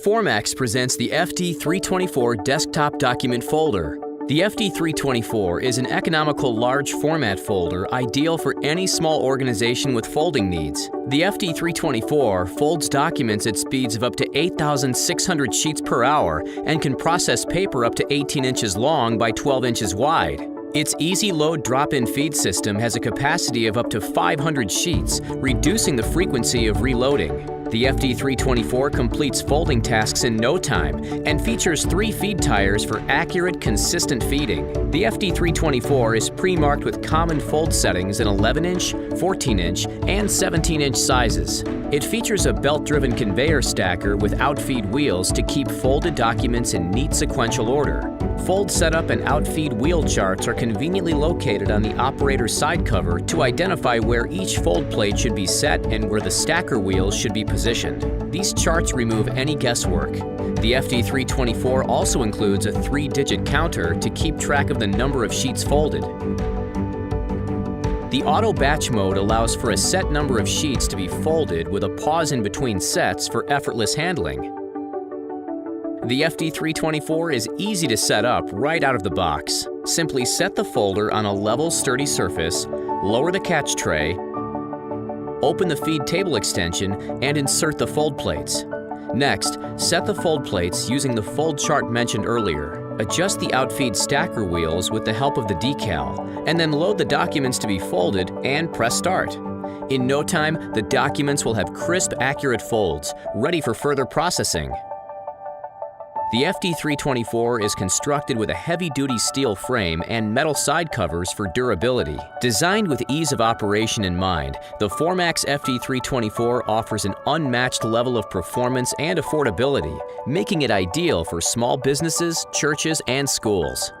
Formax presents the FD324 Desktop Document Folder. The FD324 is an economical large format folder ideal for any small organization with folding needs. The FD324 folds documents at speeds of up to 8,600 sheets per hour and can process paper up to 18 inches long by 12 inches wide. Its easy load drop-in feed system has a capacity of up to 500 sheets, reducing the frequency of reloading. The FD324 completes folding tasks in no time and features 3 feed tires for accurate, consistent feeding. The FD324 is pre-marked with common fold settings in 11-inch, 14-inch, and 17-inch sizes. It features a belt-driven conveyor stacker with outfeed wheels to keep folded documents in neat sequential order. Fold setup and outfeed wheel charts are conveniently located on the operator's side cover to identify where each fold plate should be set and where the stacker wheels should be positioned. These charts remove any guesswork. The FD324 also includes a 3-digit counter to keep track of the number of sheets folded. The auto batch mode allows for a set number of sheets to be folded with a pause in between sets for effortless handling. The FD324 is easy to set up right out of the box. Simply set the folder on a level, sturdy surface, lower the catch tray, open the feed table extension, and insert the fold plates. Next, set the fold plates using the fold chart mentioned earlier. Adjust the outfeed stacker wheels with the help of the decal, and then load the documents to be folded and press start. In no time, the documents will have crisp, accurate folds, ready for further processing. The FD324 is constructed with a heavy-duty steel frame and metal side covers for durability. Designed with ease of operation in mind, the Formax FD324 offers an unmatched level of performance and affordability, making it ideal for small businesses, churches, and schools.